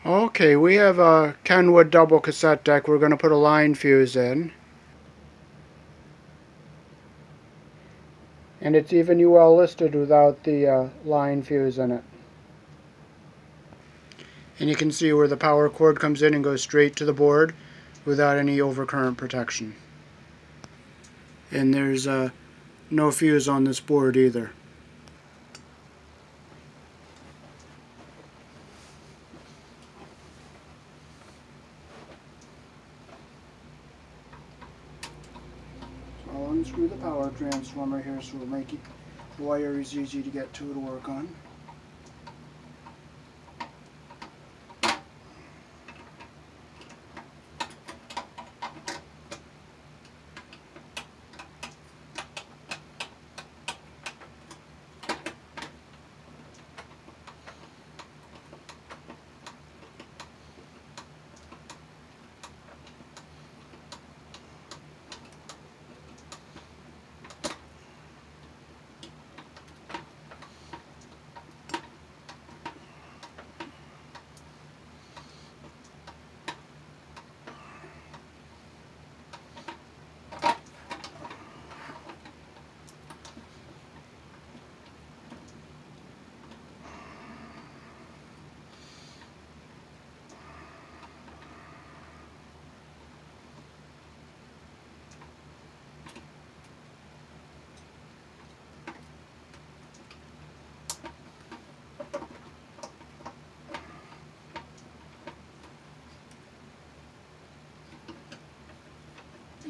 Okay, we have a Kenwood double cassette deck. We're going to put a line fuse in. And it's even UL listed without the line fuse in it. And you can see where the power cord comes in and goes straight to the board without any overcurrent protection. And there's no fuse on this board either. So I'll unscrew the power transformer here so it'll make the wires easy to get to work on.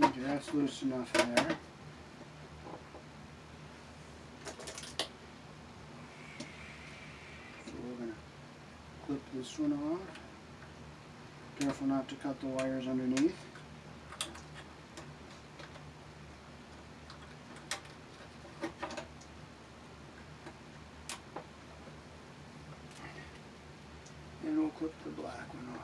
Okay, that's loose enough there. So we're going to clip this one off. Careful not to cut the wires underneath. And we'll clip the black one off.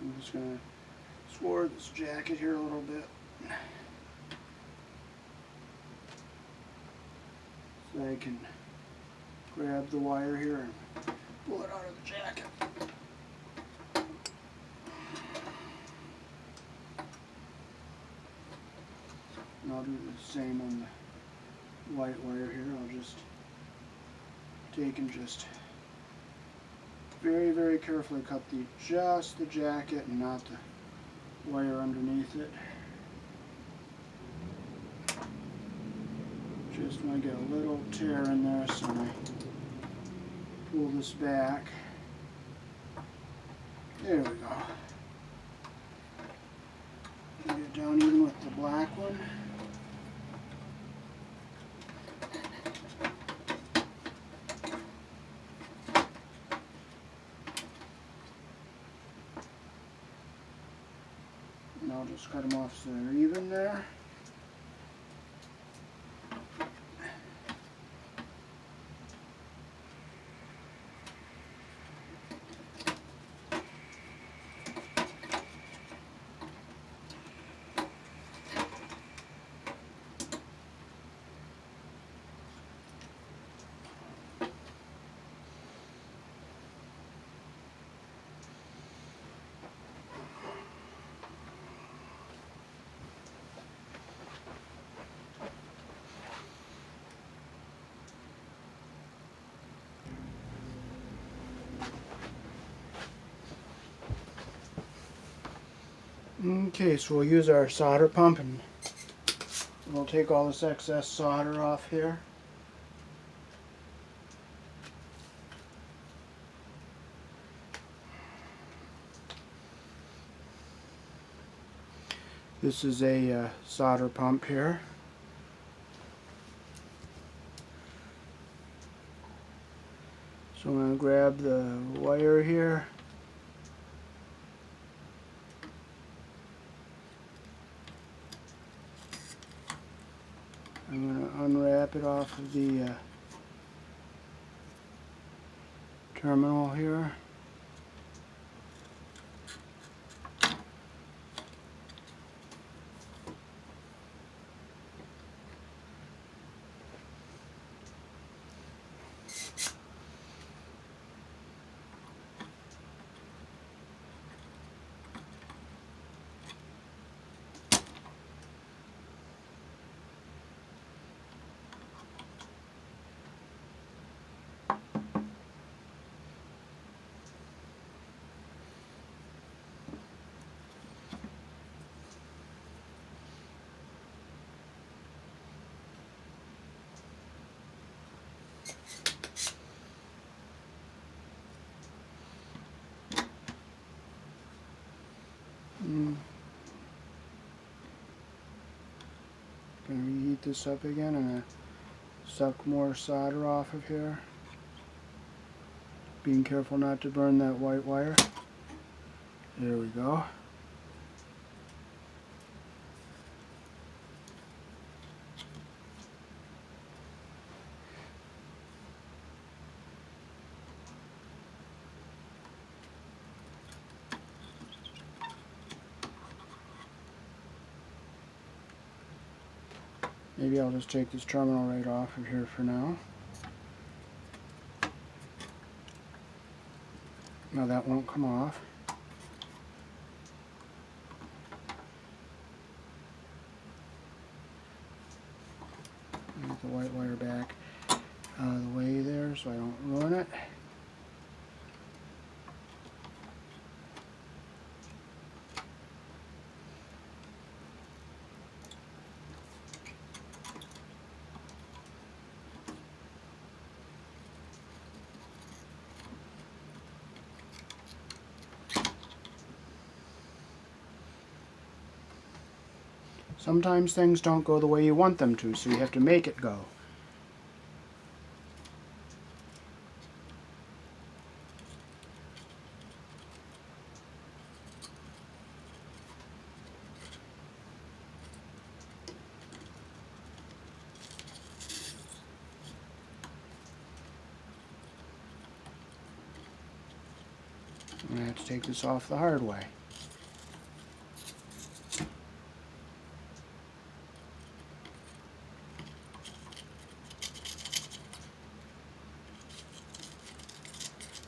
I'm just going to sward this jacket here a little bit so I can grab the wire here and pull it out of the jacket. And I'll do the same on the white wire here. I'll just take and just very, very carefully cut just the jacket and not the wire underneath it. Just want to get a little tear in there, so I pull this back. There we go. Get it down even with the black one. And I'll just cut them off so they're even there. Okay, so we'll use our solder pump and we'll take all this excess solder off here. This is a solder pump here. So I'm going to grab the wire here I'm going to unwrap it off of the terminal here. Gonna reheat this up again. I'm gonna suck more solder off of here. Being careful not to burn that white wire. There we go. Maybe I'll just take this terminal right off of here for now. Now that won't come off. Get the white wire back out of the way there so I don't ruin it. Sometimes things don't go the way you want them to, so you have to make it go. I'm going to have to take this off the hard way.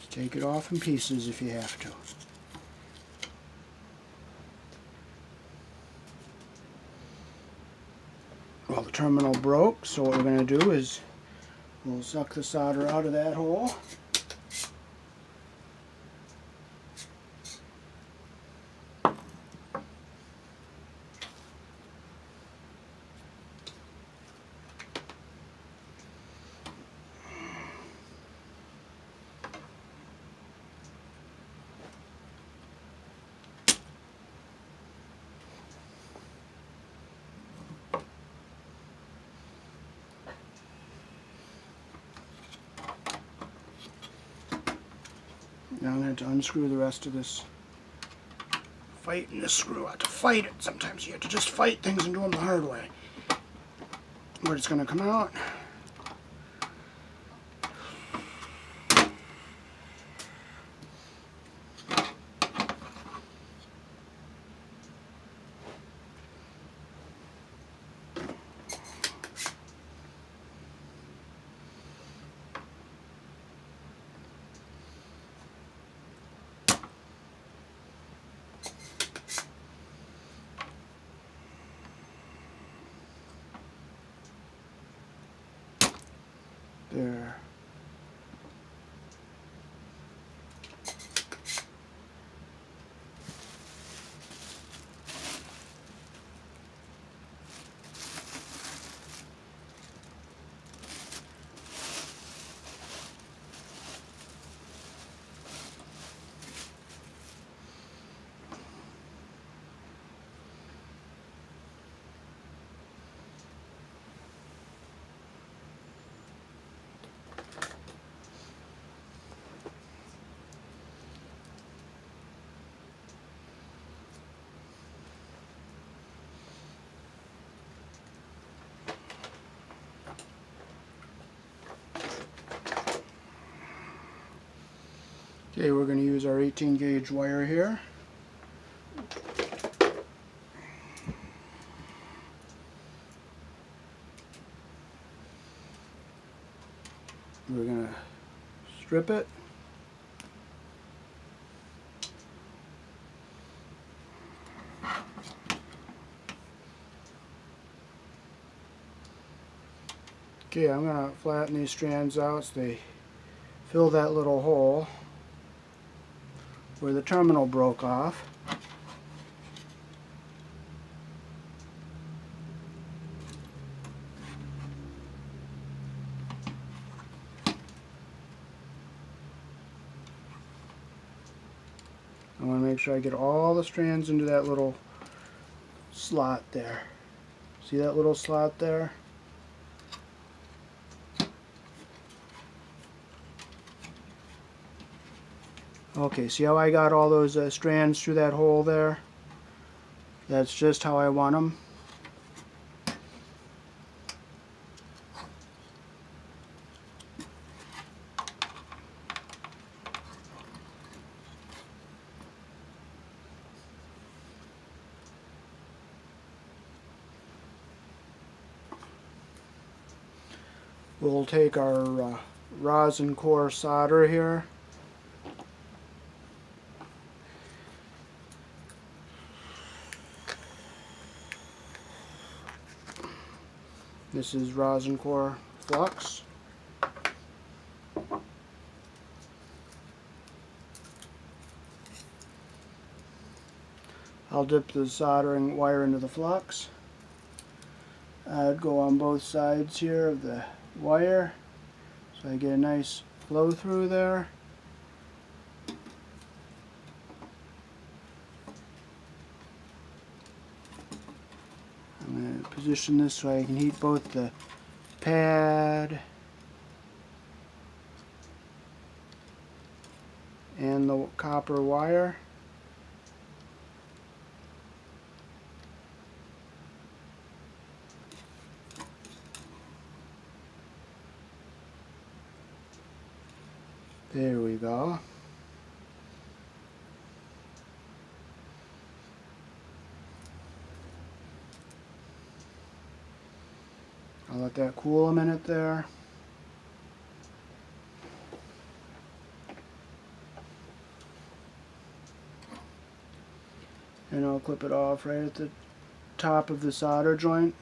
Just take it off in pieces if you have to. Well, the terminal broke, so what we're going to do is we'll suck the solder out of that hole. Now I'm going to unscrew the rest of this. Fighting this screw. I have to fight it. Sometimes you have to just fight things and do them the hard way. But it's going to come out. Okay, we're going to use our 18 gauge wire here. We're going to strip it. Okay, I'm going to flatten these strands out so they fill that little hole where the terminal broke off. I want to make sure I get all the strands into that little slot there. See that little slot there? Okay, see how I got all those strands through that hole there? That's just how I want them. We'll take our rosin core solder here. This is rosin core flux. I'll dip the soldering wire into the flux. I'd go on both sides here of the wire so I get a nice flow through there. I'm going to position this so I can heat both the pad and the copper wire. There we go. I'll let that cool a minute there. And I'll clip it off right at the top of the solder joint.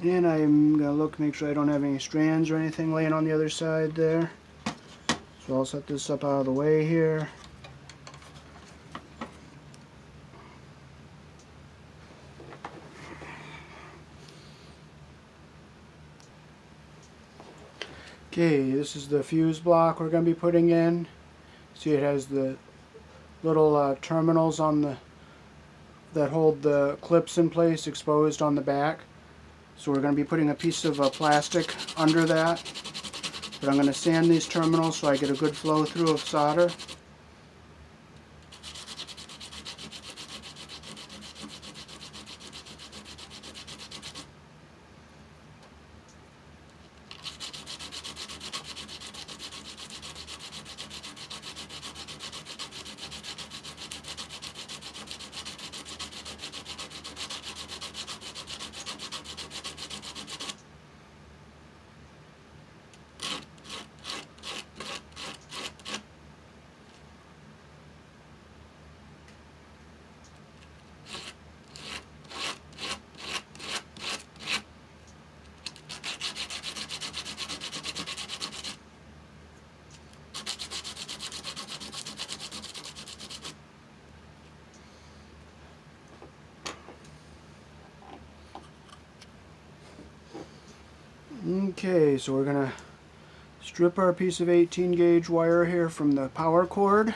And I'm going to look, make sure I don't have any strands or anything laying on the other side there. So I'll set this up out of the way here. Okay, this is the fuse block we're going to be putting in. See, it has the little terminals on the that hold the clips in place exposed on the back. So we're going to be putting a piece of plastic under that. But I'm going to sand these terminals so I get a good flow through of solder. Okay, so we're going to strip our piece of 18 gauge wire here from the power cord.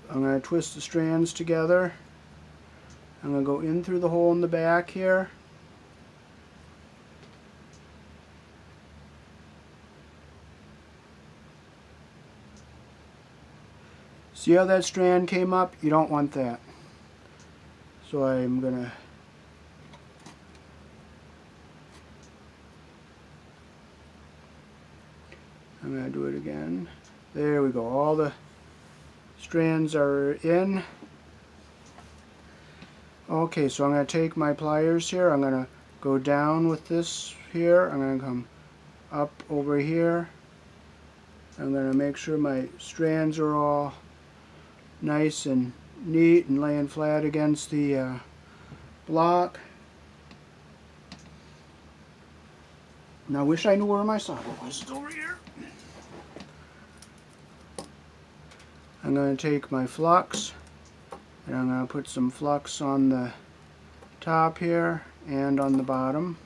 I'm going to twist the strands together. I'm going to go in through the hole in the back here. See how that strand came up? You don't want that. So I'm gonna do it again. There we go. All the strands are in. Okay, so I'm going to take my pliers here. I'm going to go down with this here. I'm going to come up over here. I'm going to make sure my strands are all nice and neat and laying flat against the block. Now I wish I knew where my solder was. It's over here. I'm going to take my flux and I'm going to put some flux on the top here and on the bottom.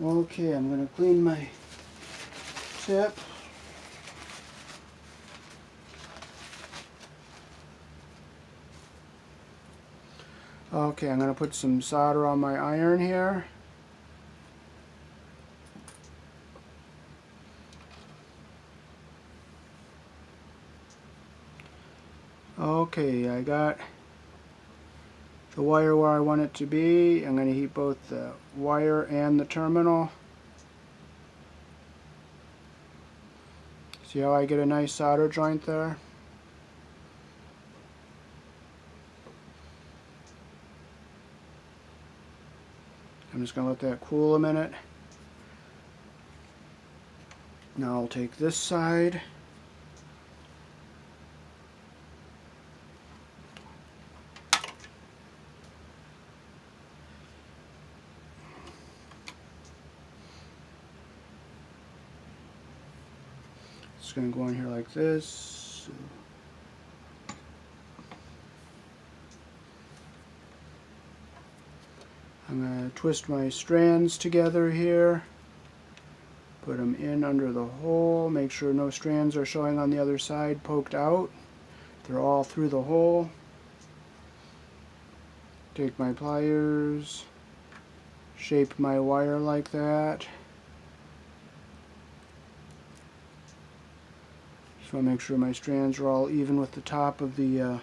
Okay, I'm going to clean my tip. Okay, I'm going to put some solder on my iron here. Okay, I got the wire where I want it to be. I'm going to heat both the wire and the terminal. See how I get a nice solder joint there? I'm just going to let that cool a minute. Now I'll take this side. It's going to go in here like this. I'm going to twist my strands together here. Put them in under the hole. Make sure no strands are showing on the other side poked out. They're all through the hole. Take my pliers. Shape my wire like that. Just want to make sure my strands are all even with the top of the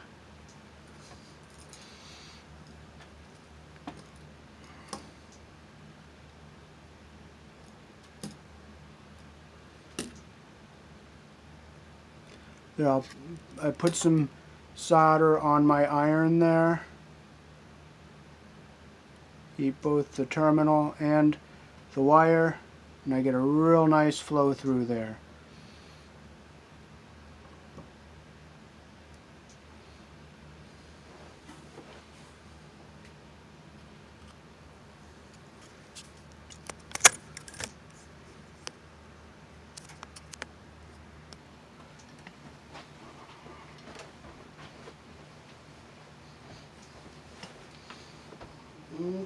there, I put some solder on my iron there. Heat both the terminal and the wire, and I get a real nice flow through there.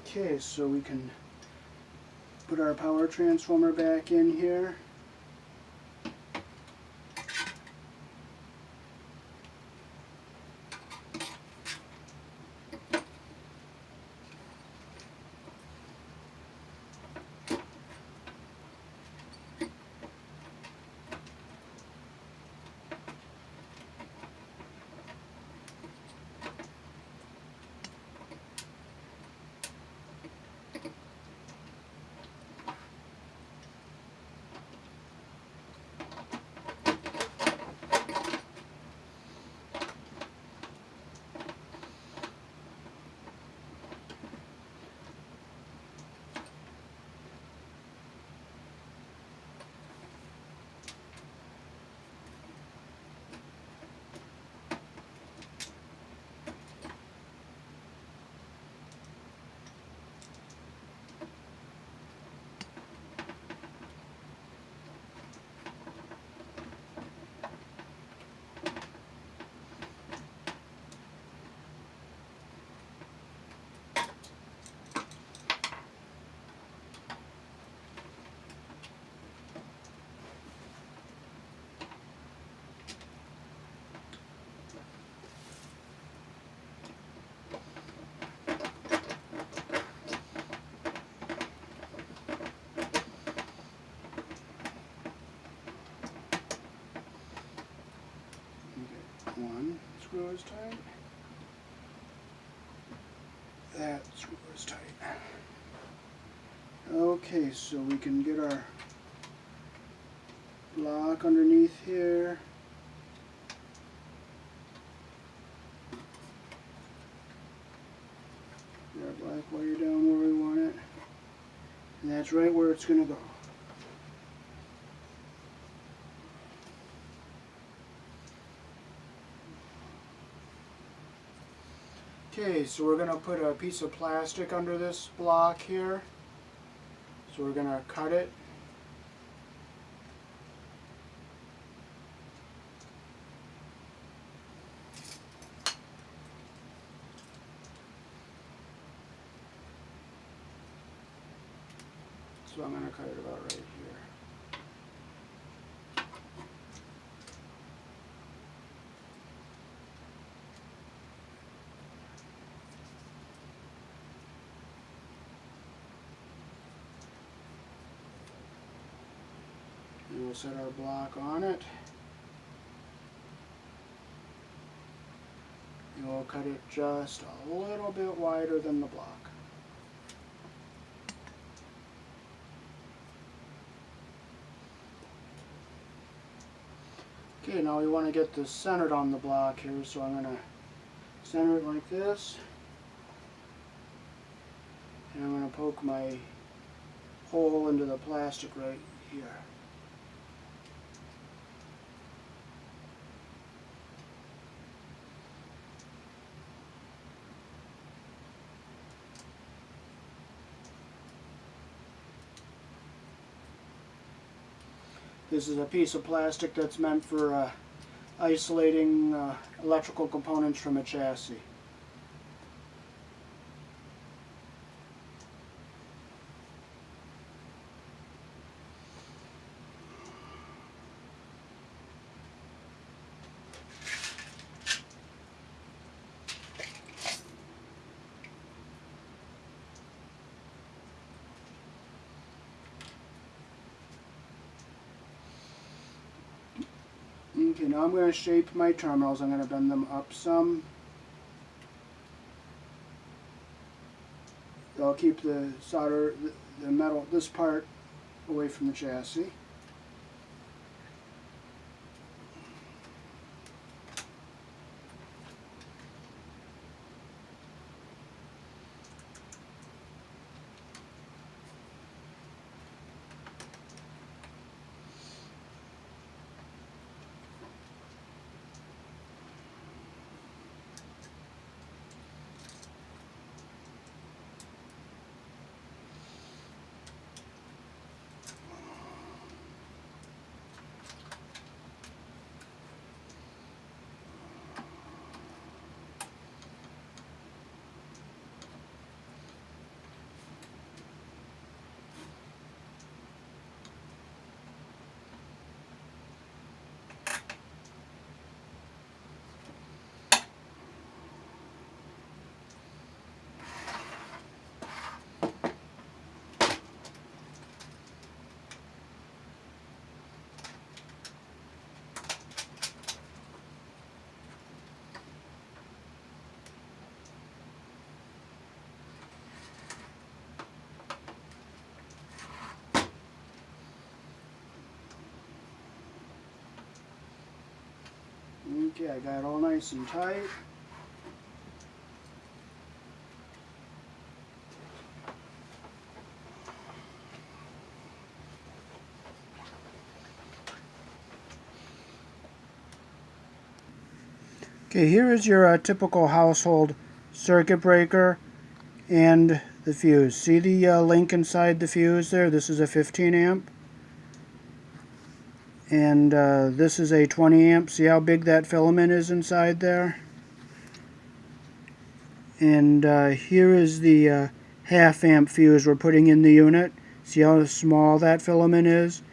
Okay, so we can put our power transformer back in here. screw is tight. That screw is tight. Okay, so we can get our block underneath here. Get our black wire down where we want it. And that's right where it's going to go. Okay, so we're going to put a piece of plastic under this block here. So we're going to cut it. So I'm going to cut it about right here. And we'll set our block on it. And we'll cut it just a little bit wider than the block. Okay, now we want to get this centered on the block here, so I'm going to center it like this. And I'm going to poke my hole into the plastic right here. This is a piece of plastic that's meant for isolating electrical components from a chassis. Okay, now I'm going to shape my terminals. I'm going to bend them up some. I'll keep the solder, the metal, this part away from the chassis. Okay, I got it all nice and tight. Okay, here is your typical household circuit breaker and the fuse. See the link inside the fuse there? This is a 15 amp. And this is a 20 amp. See how big that filament is inside there? And here is the half amp fuse we're putting in the unit. See how small that filament is?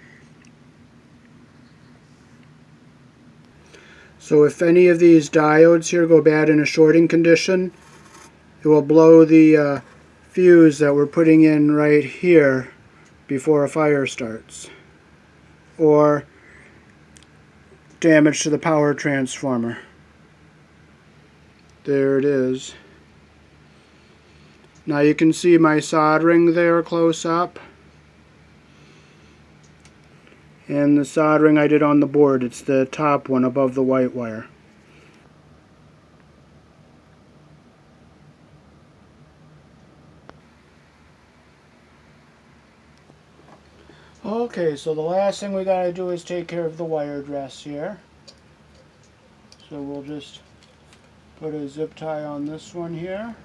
So if any of these diodes here go bad in a shorting condition, it will blow the fuse that we're putting in right here before a fire starts. Or damage to the power transformer. There it is. Now you can see my soldering there close up. And the soldering I did on the board, it's the top one above the white wire. Okay, so the last thing we gotta do is take care of the wire dress here. So we'll just put a zip tie on this one here.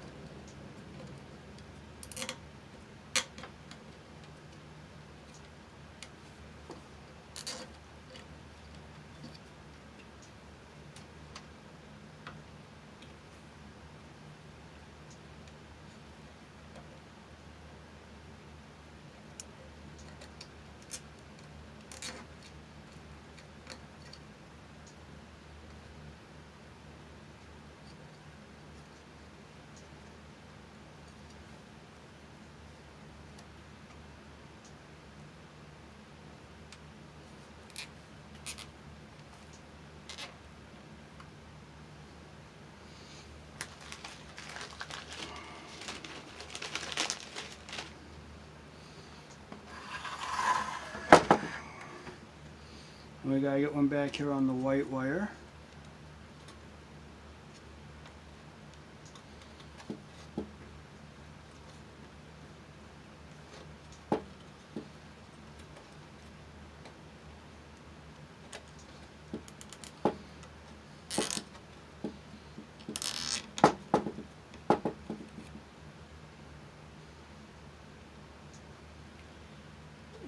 We gotta get one back here on the white wire.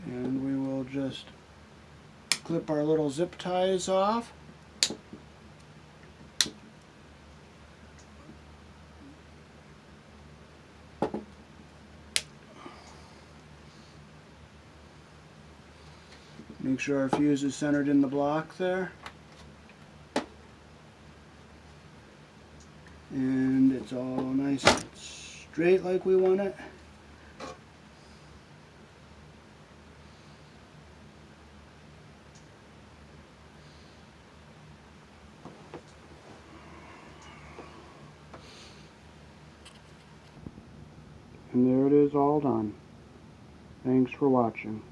And we will just clip our little zip ties off. Make sure our fuse is centered in the block there. And it's all nice and straight like we want it. And there it is, all done. Thanks for watching.